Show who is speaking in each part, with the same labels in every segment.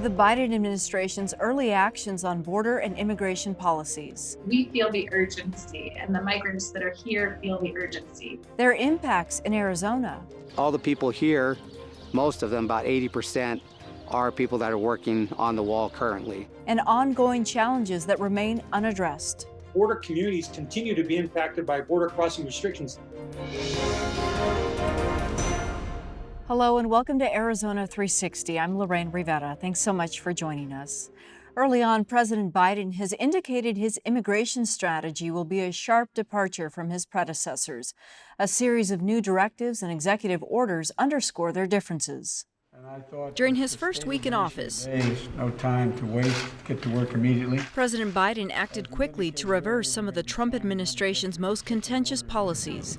Speaker 1: The Biden administration's early actions on border and immigration policies,
Speaker 2: We feel the urgency, and the migrants that are here feel the urgency.
Speaker 1: their impacts in Arizona,
Speaker 3: All the people here, most of them, about 80%, are people that are working on the wall currently.
Speaker 1: and ongoing challenges that remain unaddressed.
Speaker 4: Border communities continue to be impacted by border crossing restrictions.
Speaker 1: Hello and welcome to Arizona 360. I'm Lorraine Rivera. Thanks so much for joining us. Early on, President Biden has indicated his immigration strategy will be a sharp departure from his predecessors. A series of new directives and executive orders underscore their differences.
Speaker 5: During his first week in office,
Speaker 6: no time to waste, get to work immediately.
Speaker 5: President Biden acted quickly to reverse some of the Trump administration's most contentious policies.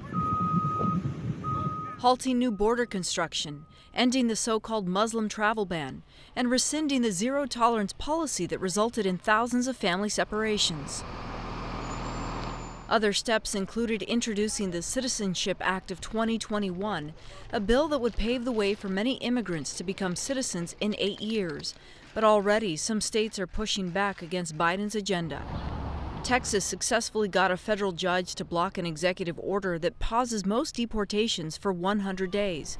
Speaker 5: Halting new border construction, ending the so-called Muslim travel ban, and rescinding the zero-tolerance policy that resulted in thousands of family separations. Other steps included introducing the Citizenship Act of 2021, a bill that would pave the way for many immigrants to become citizens in 8 years. But already, some states are pushing back against Biden's agenda. Texas successfully got a federal judge to block an executive order that pauses most deportations for 100 days.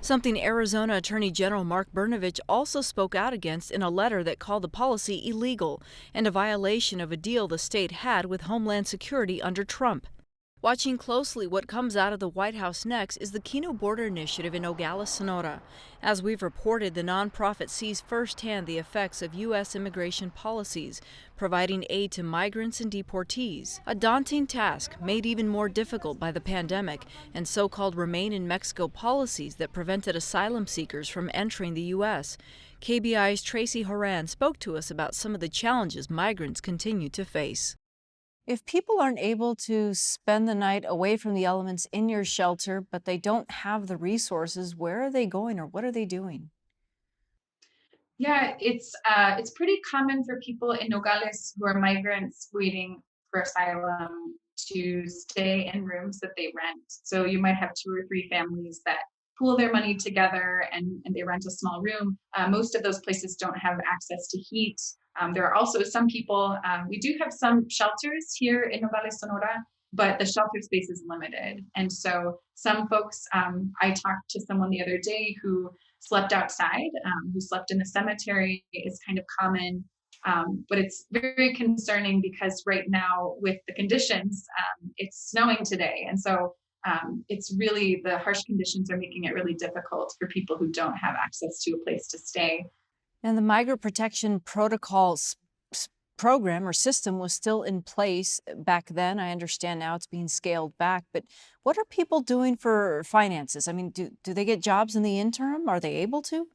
Speaker 5: Something Arizona Attorney General Mark Brnovich also spoke out against in a letter that called the policy illegal and a violation of a deal the state had with Homeland Security under Trump. Watching closely what comes out of the White House next is the Kino Border Initiative in Nogales, Sonora. As we've reported, the nonprofit sees firsthand the effects of U.S. immigration policies, providing aid to migrants and deportees. A daunting task made even more difficult by the pandemic and so-called Remain in Mexico policies that prevented asylum seekers from entering the U.S. KBI's Tracy Horan spoke to us about some of the challenges migrants continue to face.
Speaker 1: If people aren't able to spend the night away from the elements in your shelter, but they don't have the resources, where are they going or what are they doing?
Speaker 2: Yeah, it's pretty common for people in Nogales who are migrants waiting for asylum to stay in rooms that they rent. So you might have two or three families that pool their money together and they rent a small room. Most of those places don't have access to heat. There are also some people, we do have some shelters here in Nogales, Sonora, but the shelter space is limited. And so some folks, I talked to someone the other day who slept outside, who slept in the cemetery is kind of common. But it's very concerning because right now with the conditions, it's snowing today. And so it's really, the harsh conditions are making it really difficult for people who don't have access to a place to stay.
Speaker 1: And the Migrant Protection Protocols program or system was still in place back then. I understand now it's being scaled back. But what are people doing for finances? I mean, do they get jobs in the interim? Are they able to?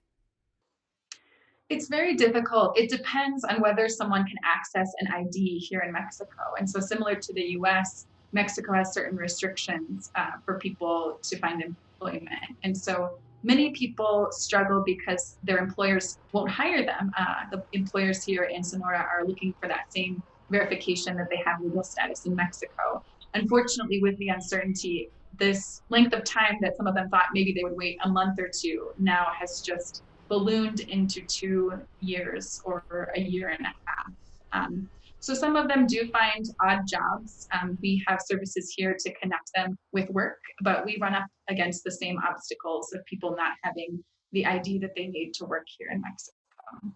Speaker 2: It's very difficult. It depends on whether someone can access an ID here in Mexico. And so, similar to the US, Mexico has certain restrictions for people to find employment. And so, many people struggle because their employers won't hire them. The employers here in Sonora are looking for that same verification that they have legal status in Mexico. Unfortunately, with the uncertainty, this length of time that some of them thought maybe they would wait a month or two now has just ballooned into 2 years or a year and a half. So some of them do find odd jobs. We have services here to connect them with work, but we run up against the same obstacles of people not having the ID that they need to work here in Mexico.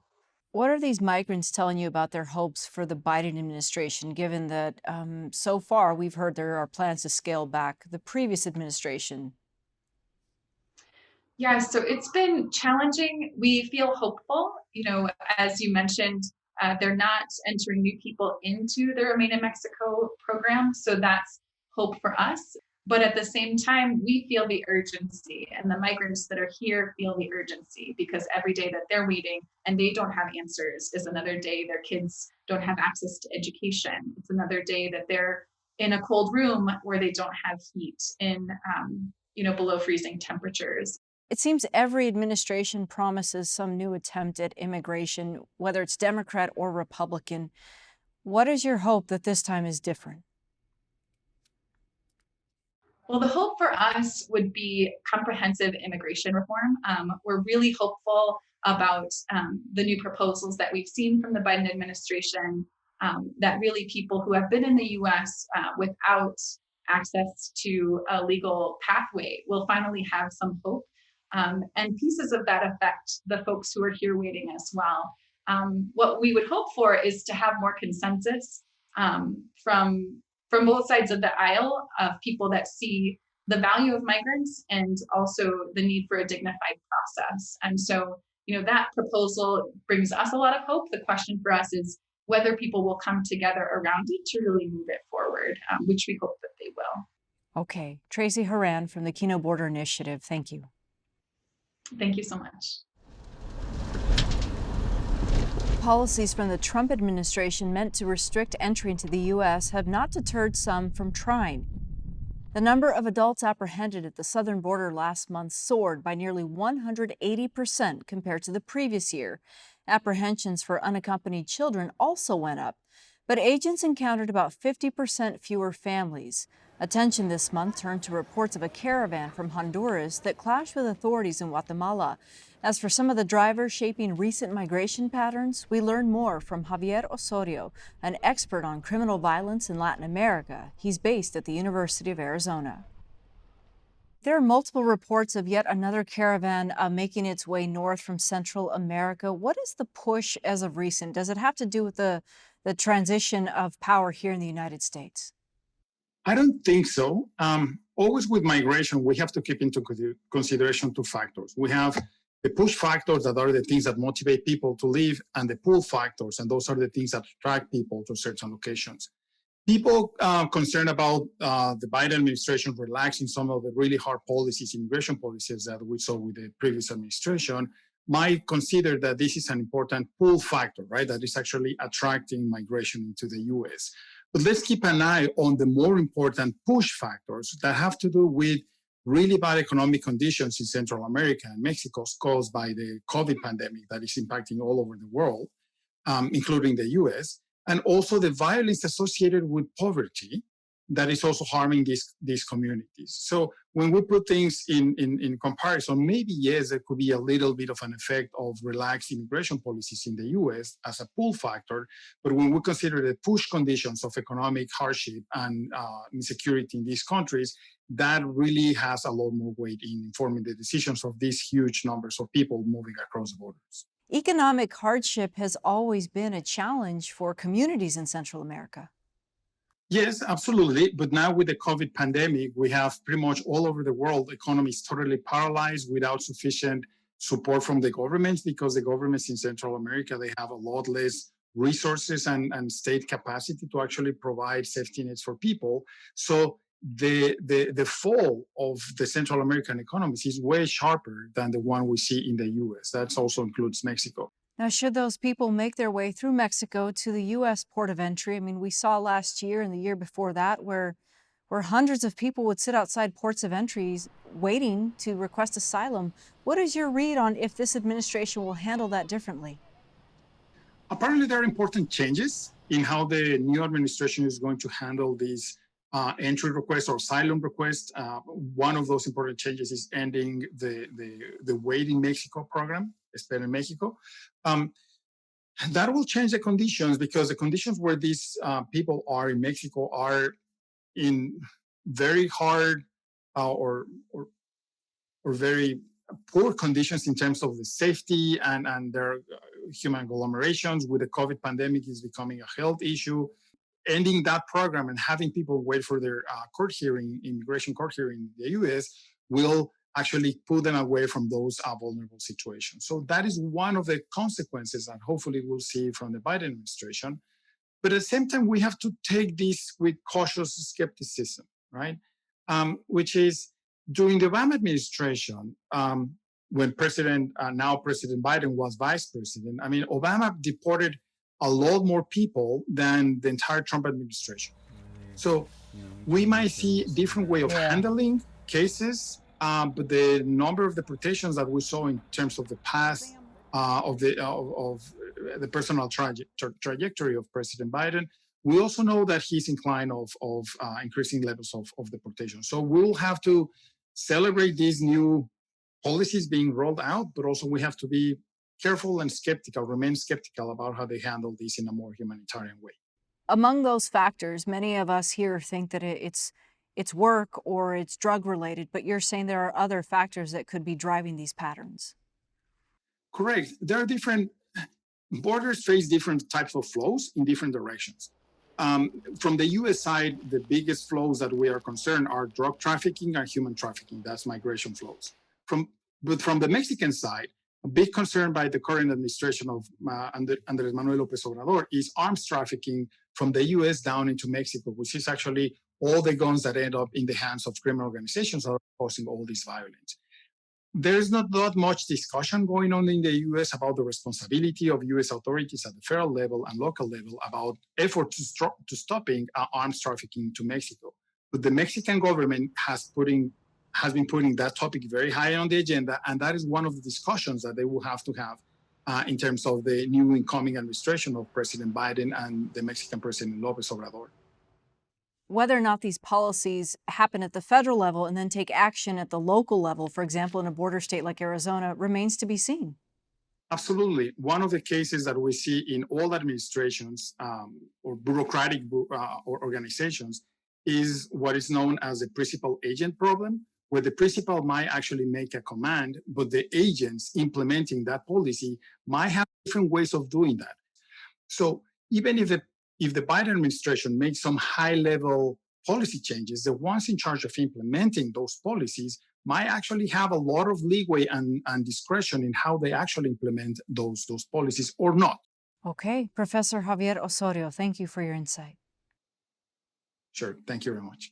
Speaker 1: What are these migrants telling you about their hopes for the Biden administration, given that so far we've heard there are plans to scale back the previous administration?
Speaker 2: Yeah, so it's been challenging. We feel hopeful. As you mentioned, they're not entering new people into the Remain in Mexico program. So that's hope for us. But at the same time, we feel the urgency, and the migrants that are here feel the urgency because every day that they're waiting and they don't have answers is another day their kids don't have access to education. It's another day that they're in a cold room where they don't have heat in, below freezing temperatures.
Speaker 1: It seems every administration promises some new attempt at immigration, whether it's Democrat or Republican. What is your hope that this time is different?
Speaker 2: Well, the hope for us would be comprehensive immigration reform. We're really hopeful about the new proposals that we've seen from the Biden administration, that really people who have been in the US without access to a legal pathway will finally have some hope. And pieces of that affect the folks who are here waiting as well. What we would hope for is to have more consensus from both sides of the aisle of people that see the value of migrants and also the need for a dignified process. And so, that proposal brings us a lot of hope. The question for us is whether people will come together around it to really move it forward, which we hope that they will.
Speaker 1: Okay. Tracy Horan from the Keno Border Initiative. Thank you.
Speaker 2: Thank you so much.
Speaker 1: Policies from the Trump administration meant to restrict entry into the U.S. have not deterred some from trying. The number of adults apprehended at the southern border last month soared by nearly 180% compared to the previous year. Apprehensions for unaccompanied children also went up, but agents encountered about 50% fewer families. Attention this month turned to reports of a caravan from Honduras that clashed with authorities in Guatemala. As for some of the drivers shaping recent migration patterns, we learn more from Javier Osorio, an expert on criminal violence in Latin America. He's based at the University of Arizona. There are multiple reports of yet another caravan making its way north from Central America. What is the push as of recent? Does it have to do with the transition of power here in the United States?
Speaker 7: I don't think so. Always with migration, we have to keep into consideration two factors. We have the push factors that are the things that motivate people to leave, and the pull factors, and those are the things that attract people to certain locations. People concerned about the Biden administration relaxing some of the really hard policies, immigration policies that we saw with the previous administration, might consider that this is an important pull factor, right? That is actually attracting migration into the US. But let's keep an eye on the more important push factors that have to do with really bad economic conditions in Central America and Mexico caused by the COVID pandemic that is impacting all over the world, including the US, and also the violence associated with poverty that is also harming these communities. So when we put things in comparison, maybe yes, there could be a little bit of an effect of relaxed immigration policies in the US as a pull factor, but when we consider the push conditions of economic hardship and insecurity in these countries, that really has a lot more weight in informing the decisions of these huge numbers of people moving across the borders.
Speaker 1: Economic hardship has always been a challenge for communities in Central America.
Speaker 7: Yes, absolutely. But now with the COVID pandemic, we have pretty much all over the world, economies totally paralyzed without sufficient support from the governments, because the governments in Central America, they have a lot less resources and state capacity to actually provide safety nets for people. So the fall of the Central American economies is way sharper than the one we see in the US. That also includes Mexico.
Speaker 1: Now, should those people make their way through Mexico to the U.S. port of entry? I mean, we saw last year and the year before that where hundreds of people would sit outside ports of entries waiting to request asylum. What is your read on if this administration will handle that differently?
Speaker 7: Apparently, there are important changes in how the new administration is going to handle these entry requests or asylum requests. One of those important changes is ending the Wait in Mexico program, Espera en Mexico. That will change the conditions, because the conditions where these people are in Mexico are in very hard or very poor conditions in terms of the safety and their human agglomerations. With the COVID pandemic is becoming a health issue. Ending that program and having people wait for their immigration court hearing in the US will actually put them away from those vulnerable situations. So that is one of the consequences that hopefully we'll see from the Biden administration. But at the same time, we have to take this with cautious skepticism, right? Which is, during the Obama administration, when now President Biden was vice president, I mean, Obama deported a lot more people than the entire Trump administration. So we might see a different way of handling cases, but the number of deportations that we saw in terms of the past of the personal trajectory of President Biden, we also know that he's inclined of increasing levels of deportation. So we'll have to celebrate these new policies being rolled out, but also we have to be careful and skeptical, remain skeptical about how they handle this in a more humanitarian way.
Speaker 1: Among those factors, many of us here think that it's work or it's drug related, but you're saying there are other factors that could be driving these patterns.
Speaker 7: Correct. There are different borders face different types of flows in different directions. From the US side, the biggest flows that we are concerned are drug trafficking and human trafficking. That's migration flows. But from the Mexican side, a big concern by the current administration of Andrés Manuel López Obrador is arms trafficking from the US down into Mexico, which is actually all the guns that end up in the hands of criminal organizations that are causing all this violence. There's not that much discussion going on in the US about the responsibility of US authorities at the federal level and local level about efforts to stopping arms trafficking to Mexico. But the Mexican government has been putting that topic very high on the agenda, and that is one of the discussions that they will have to have in terms of the new incoming administration of President Biden and the Mexican President López Obrador.
Speaker 1: Whether or not these policies happen at the federal level and then take action at the local level, for example, in a border state like Arizona, remains to be seen.
Speaker 7: Absolutely. One of the cases that we see in all administrations or bureaucratic organizations is what is known as the principal agent problem, where the principal might actually make a command, but the agents implementing that policy might have different ways of doing that. So even if the Biden administration makes some high-level policy changes, the ones in charge of implementing those policies might actually have a lot of leeway and discretion in how they actually implement those policies or not.
Speaker 1: Okay, Professor Javier Osorio, thank you for your insight.
Speaker 7: Sure, thank you very much.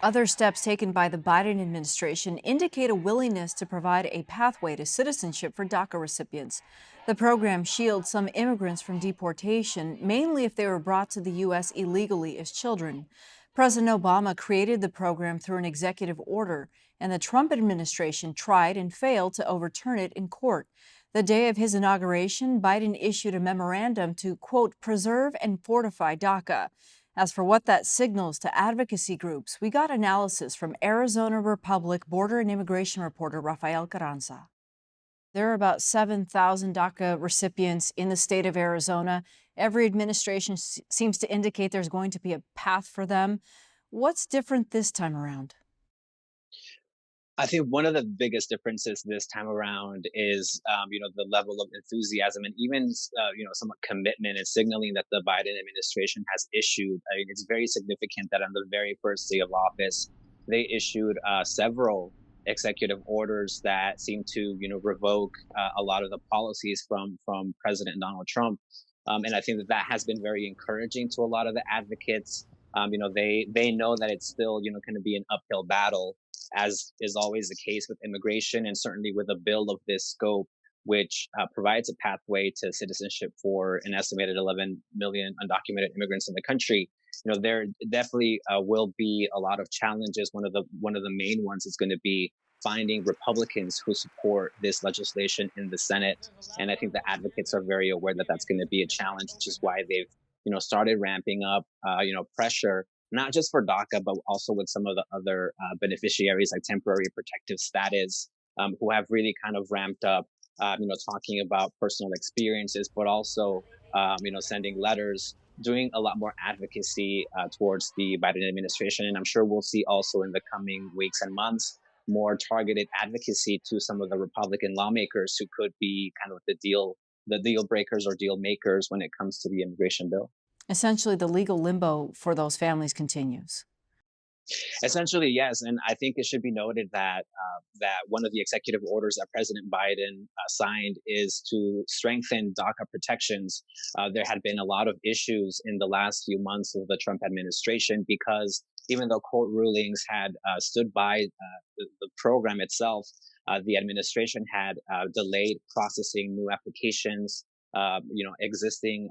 Speaker 1: Other steps taken by the Biden administration indicate a willingness to provide a pathway to citizenship for DACA recipients. The program shields some immigrants from deportation, mainly if they were brought to the U.S. illegally as children. President Obama created the program through an executive order, and the Trump administration tried and failed to overturn it in court. The day of his inauguration, Biden issued a memorandum to, quote, preserve and fortify DACA. As for what that signals to advocacy groups, we got analysis from Arizona Republic border and immigration reporter Rafael Carranza. There are about 7,000 DACA recipients in the state of Arizona. Every administration seems to indicate there's going to be a path for them. What's different this time around?
Speaker 8: I think one of the biggest differences this time around is, the level of enthusiasm and even, somewhat commitment and signaling that the Biden administration has issued. I mean, it's very significant that on the very first day of office, they issued several executive orders that seem to, revoke a lot of the policies from President Donald Trump. And I think that has been very encouraging to a lot of the advocates. They know that it's still, going to be an uphill battle, as is always the case with immigration, and certainly with a bill of this scope, which provides a pathway to citizenship for an estimated 11 million undocumented immigrants in the country. There definitely will be a lot of challenges. One of the main ones is going to be finding Republicans who support this legislation in the Senate, and I think the advocates are very aware that that's going to be a challenge, which is why they've started ramping up pressure, not just for DACA, but also with some of the other beneficiaries like temporary protective status, who have really kind of ramped up, talking about personal experiences, but also, sending letters, doing a lot more advocacy towards the Biden administration. And I'm sure we'll see also in the coming weeks and months more targeted advocacy to some of the Republican lawmakers who could be kind of the deal breakers or deal makers when it comes to the immigration bill.
Speaker 1: Essentially, the legal limbo for those families continues.
Speaker 8: Essentially, yes. And I think it should be noted that one of the executive orders that President Biden signed is to strengthen DACA protections. There had been a lot of issues in the last few months of the Trump administration because even though court rulings had stood by the program itself, the administration had delayed processing new applications, existing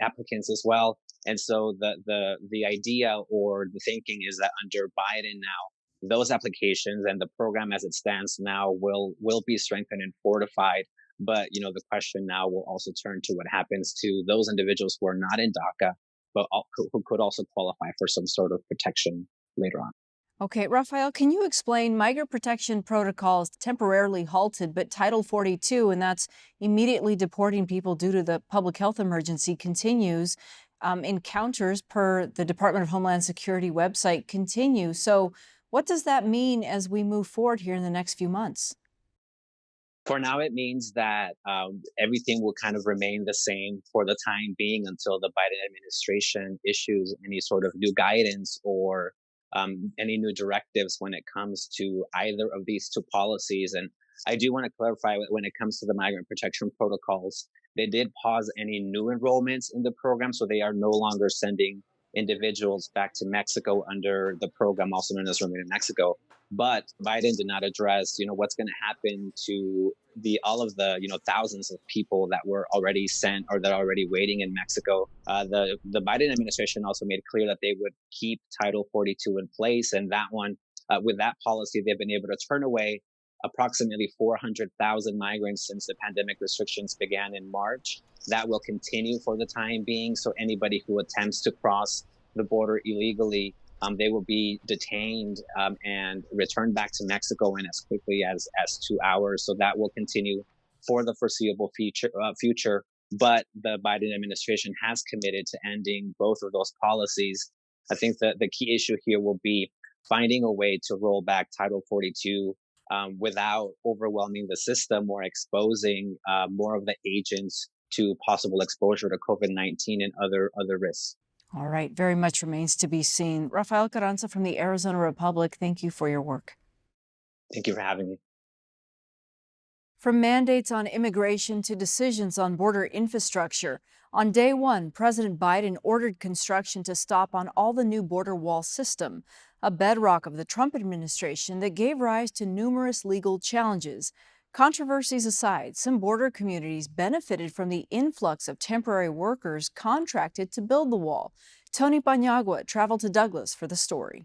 Speaker 8: applicants as well. And so the idea or the thinking is that under Biden now, those applications and the program as it stands now will be strengthened and fortified. But, the question now will also turn to what happens to those individuals who are not in DACA, but who could also qualify for some sort of protection later on.
Speaker 1: Okay, Rafael, can you explain migrant protection protocols temporarily halted, but Title 42, and that's immediately deporting people due to the public health emergency, continues. Encounters per the Department of Homeland Security website continue. So what does that mean as we move forward here in the next few months?
Speaker 8: For now, it means that everything will kind of remain the same for the time being until the Biden administration issues any sort of new guidance or any new directives when it comes to either of these two policies. And I do want to clarify when it comes to the migrant protection protocols, they did pause any new enrollments in the program, so they are no longer sending individuals back to Mexico under the program, also known as Remain in Mexico. But Biden did not address, what's going to happen to all of the, thousands of people that were already sent or that are already waiting in Mexico. The Biden administration also made clear that they would keep Title 42 in place, and that one, with that policy, they've been able to turn away approximately 400,000 migrants since the pandemic restrictions began in March. That will continue for the time being. So anybody who attempts to cross the border illegally, they will be detained and returned back to Mexico in as quickly as 2 hours. So that will continue for the foreseeable future. But the Biden administration has committed to ending both of those policies. I think that the key issue here will be finding a way to roll back Title 42 without overwhelming the system or exposing more of the agents to possible exposure to COVID-19 and other risks.
Speaker 1: All right, very much remains to be seen. Rafael Carranza from the Arizona Republic, thank you for your work.
Speaker 8: Thank you for having me.
Speaker 1: From mandates on immigration to decisions on border infrastructure, on day one, President Biden ordered construction to stop on all the new border wall system, a bedrock of the Trump administration that gave rise to numerous legal challenges. Controversies aside, some border communities benefited from the influx of temporary workers contracted to build the wall. Tony Paniagua traveled to Douglas for the story.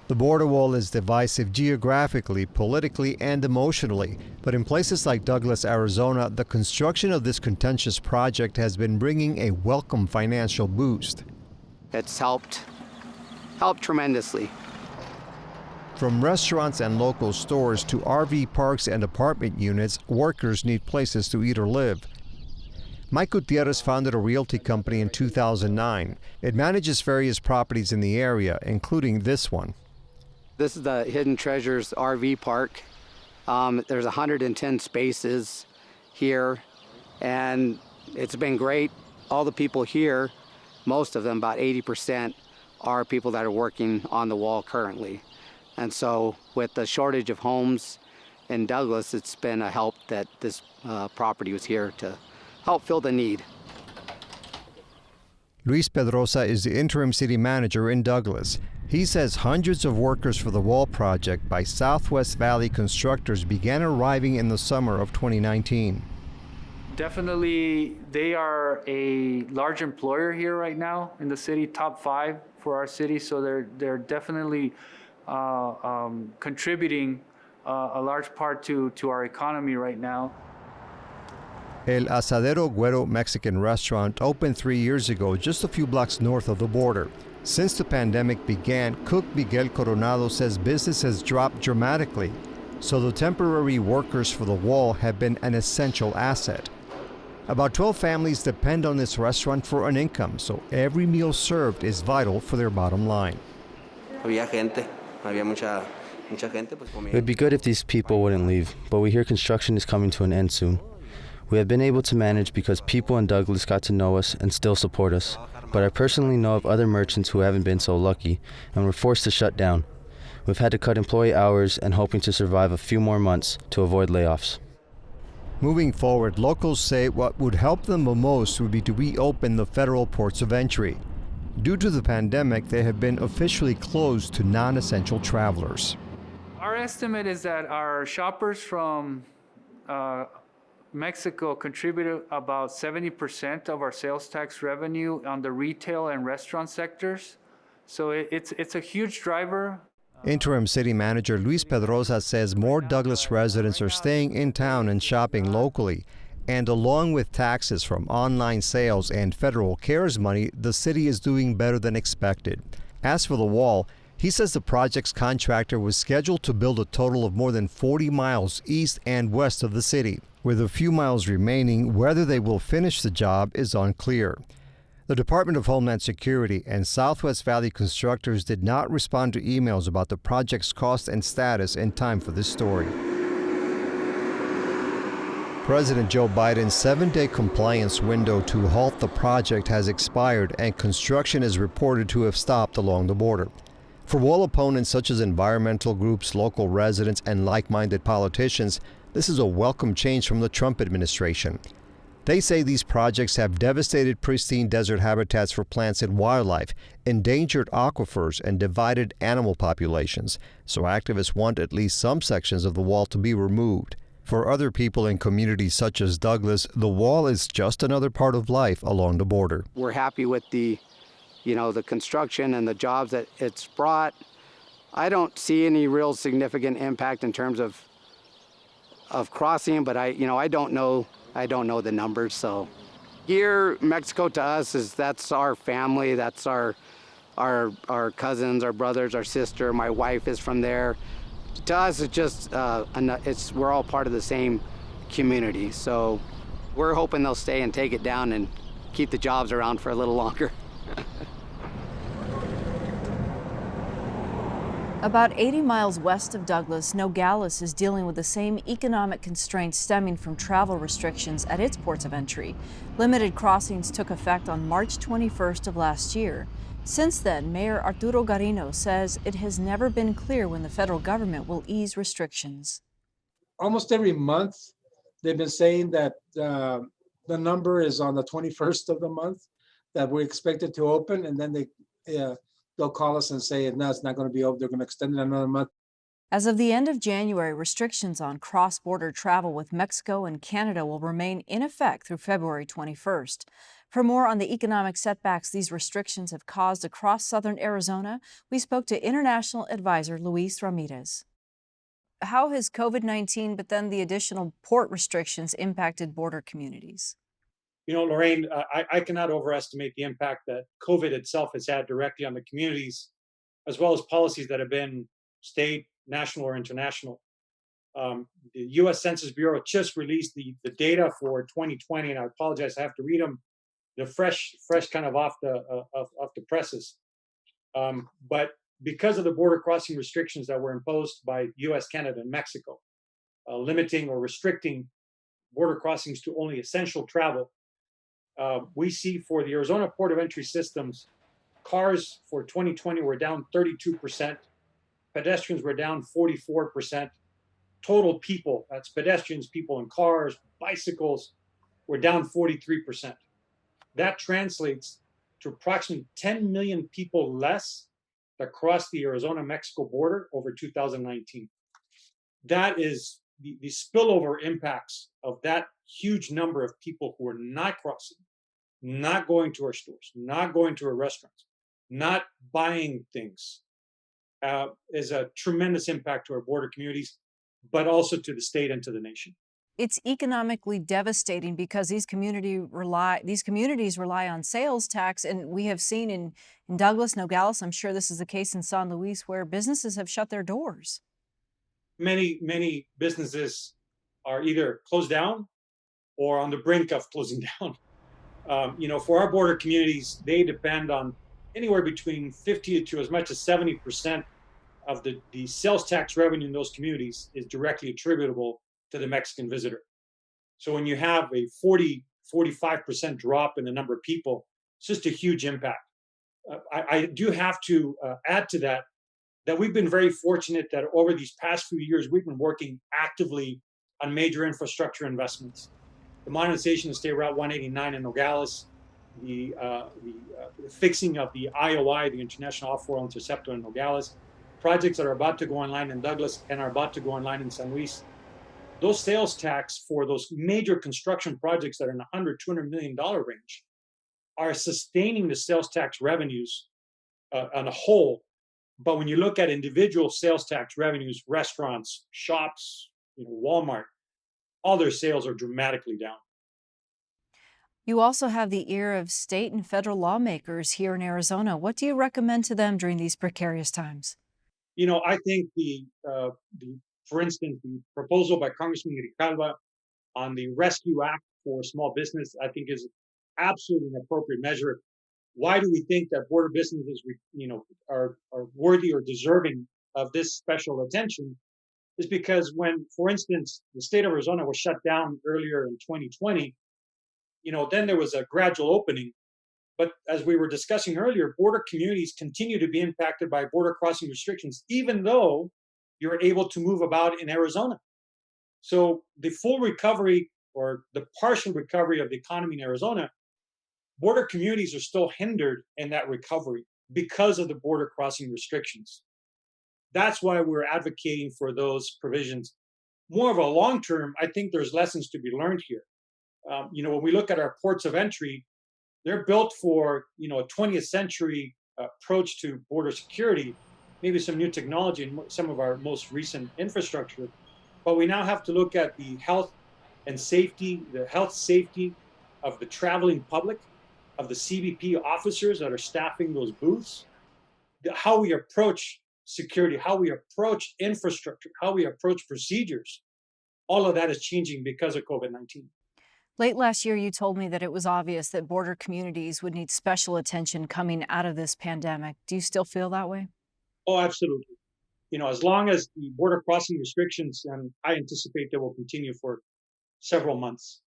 Speaker 9: The border wall is divisive geographically, politically, and emotionally. But in places like Douglas, Arizona, the construction of this contentious project has been bringing a welcome financial boost.
Speaker 3: It's helped tremendously.
Speaker 9: From restaurants and local stores to RV parks and apartment units, workers need places to eat or live. Mike Gutierrez founded a realty company in 2009. It manages various properties in the area, including this one.
Speaker 3: This is the Hidden Treasures RV park. There's 110 spaces here, and it's been great. All the people here, most of them, about 80%, are people that are working on the wall currently. And so with the shortage of homes in Douglas, it's been a help that this property was here to help fill the need.
Speaker 9: Luis Pedrosa is the interim city manager in Douglas. He says hundreds of workers for the wall project by Southwest Valley constructors began arriving in the summer of 2019.
Speaker 10: Definitely, they are a large employer here right now in the city, top 5 for our city. So they're definitely contributing a large part to our economy right now.
Speaker 9: El Asadero Güero Mexican restaurant opened 3 years ago, just a few blocks north of the border. Since the pandemic began, cook Miguel Coronado says business has dropped dramatically. So the temporary workers for the wall have been an essential asset. About 12 families depend on this restaurant for an income, so every meal served is vital for their bottom line.
Speaker 11: It would be good if these people wouldn't leave, but we hear construction is coming to an end soon. We have been able to manage because people in Douglas got to know us and still support us. But I personally know of other merchants who haven't been so lucky and were forced to shut down. We've had to cut employee hours and hoping to survive a few more months to avoid layoffs.
Speaker 9: Moving forward, locals say what would help them the most would be to reopen the federal ports of entry. Due to the pandemic, they have been officially closed to non-essential travelers.
Speaker 10: Our estimate is that our shoppers from Mexico contributed about 70% of our sales tax revenue on the retail and restaurant sectors. So it's a huge driver.
Speaker 9: Interim city manager Luis Pedrosa says more Douglas residents are staying in town and shopping locally. And along with taxes from online sales and federal CARES money, the city is doing better than expected. As for the wall, he says the project's contractor was scheduled to build a total of more than 40 miles east and west of the city. With a few miles remaining, whether they will finish the job is unclear. The Department of Homeland Security and Southwest Valley constructors did not respond to emails about the project's cost and status in time for this story. President Joe Biden's 7-day compliance window to halt the project has expired, and construction is reported to have stopped along the border. For wall opponents such as environmental groups, local residents, and like-minded politicians, this is a welcome change from the Trump administration. They say these projects have devastated pristine desert habitats for plants and wildlife, endangered aquifers, and divided animal populations, so activists want at least some sections of the wall to be removed. For other people in communities such as Douglas, the wall is just another part of life along the border.
Speaker 3: We're happy with the construction and the jobs that it's brought. I don't see any real significant impact in terms of crossing, but I don't know the numbers. So here, Mexico to us that's our family, that's our cousins, our brothers, our sister. My wife is from there. To us, it's just we're all part of the same community. So we're hoping they'll stay and take it down and keep the jobs around for a little longer.
Speaker 1: About 80 miles west of Douglas, Nogales is dealing with the same economic constraints stemming from travel restrictions at its ports of entry. Limited crossings took effect on March 21st of last year. Since then, Mayor Arturo Garino says it has never been clear when the federal government will ease restrictions.
Speaker 4: Almost every month, they've been saying that the number is on the 21st of the month, that we're expected to open, and then they'll call us and say, no, it's not going to be open. They're going to extend it another month.
Speaker 1: As of the end of January, restrictions on cross-border travel with Mexico and Canada will remain in effect through February 21st. For more on the economic setbacks these restrictions have caused across southern Arizona, we spoke to international advisor Luis Ramirez. How has COVID-19, but then the additional port restrictions, impacted border communities?
Speaker 4: Lorraine, I cannot overestimate the impact that COVID itself has had directly on the communities, as well as policies that have been state, national, or international. The U.S. Census Bureau just released the data for 2020, and I apologize, I have to read them. They're fresh kind of off the presses. But because of the border crossing restrictions that were imposed by U.S., Canada, and Mexico, limiting or restricting border crossings to only essential travel, we see for the Arizona Port of Entry systems, cars for 2020 were down 32%, pedestrians were down 44%, total people, that's pedestrians, people in cars, bicycles, were down 43%. That translates to approximately 10 million people less that crossed the Arizona-Mexico border over 2019. That is the spillover impacts of that huge number of people who are not crossing, not going to our stores, not going to our restaurants, not buying things, is a tremendous impact to our border communities, but also to the state and to the nation.
Speaker 1: It's economically devastating because these communities rely on sales tax, and we have seen in Douglas, Nogales, I'm sure this is the case in San Luis, where businesses have shut their doors.
Speaker 4: Many businesses are either closed down or on the brink of closing down. For our border communities, they depend on anywhere between 50 to as much as 70% of the sales tax revenue in those communities is directly attributable to the Mexican visitor. So when you have a 45% drop in the number of people, it's just a huge impact. I do have to add to that we've been very fortunate that over these past few years, we've been working actively on major infrastructure investments. The modernization of State Route 189 in Nogales, the fixing of the IOI, the International Off-Oil Interceptor in Nogales, projects that are about to go online in Douglas and are about to go online in San Luis. Those sales tax for those major construction projects that are in the $100-200 million range are sustaining the sales tax revenues on a whole. But when you look at individual sales tax revenues, restaurants, shops, Walmart, all their sales are dramatically down.
Speaker 1: You also have the ear of state and federal lawmakers here in Arizona. What do you recommend to them during these precarious times?
Speaker 4: I think for instance, the proposal by Congressman Grijalva on the Rescue Act for small business, I think is absolutely an appropriate measure. Why do we think that border businesses, are worthy or deserving of this special attention? Is because when, for instance, the state of Arizona was shut down earlier in 2020, then there was a gradual opening. But as we were discussing earlier, border communities continue to be impacted by border crossing restrictions, even though you're able to move about in Arizona. So the full recovery or the partial recovery of the economy in Arizona, border communities are still hindered in that recovery because of the border crossing restrictions. That's why we're advocating for those provisions. More of a long term, I think there's lessons to be learned here. When we look at our ports of entry, they're built for a 20th century approach to border security, maybe some new technology and some of our most recent infrastructure. But we now have to look at the health safety of the traveling public, of the CBP officers that are staffing those booths, how we approach security, how we approach infrastructure, how we approach procedures. All of that is changing because of COVID-19.
Speaker 1: Late last year, you told me that it was obvious that border communities would need special attention coming out of this pandemic. Do you still feel that way?
Speaker 4: Oh, absolutely. As long as the border crossing restrictions, and I anticipate they will continue for several months,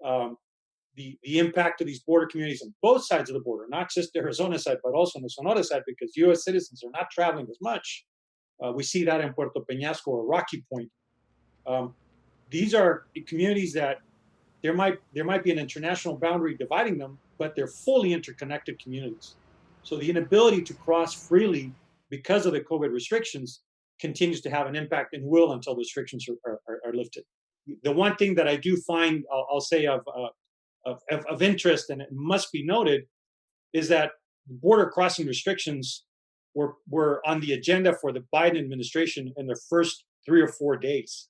Speaker 4: the impact of these border communities on both sides of the border, not just the Arizona side, but also on the Sonora side, because U.S. citizens are not traveling as much. We see that in Puerto Peñasco or Rocky Point. These are communities that there might be an international boundary dividing them, but they're fully interconnected communities. So the inability to cross freely because of the COVID restrictions continues to have an impact and will until the restrictions are lifted. The one thing that I do find, I'll say of interest, and it must be noted, is that border crossing restrictions were on the agenda for the Biden administration in their first 3 or 4 days.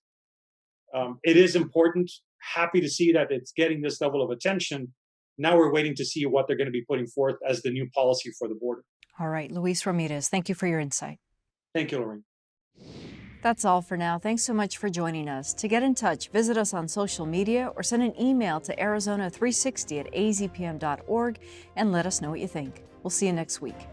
Speaker 4: It is important. Happy to see that it's getting this level of attention. Now we're waiting to see what they're going to be putting forth as the new policy for the border.
Speaker 1: All right, Luis Ramirez, thank you for your insight.
Speaker 4: Thank you, Lorraine.
Speaker 1: That's all for now. Thanks so much for joining us. To get in touch, visit us on social media or send an email to Arizona360@azpm.org and let us know what you think. We'll see you next week.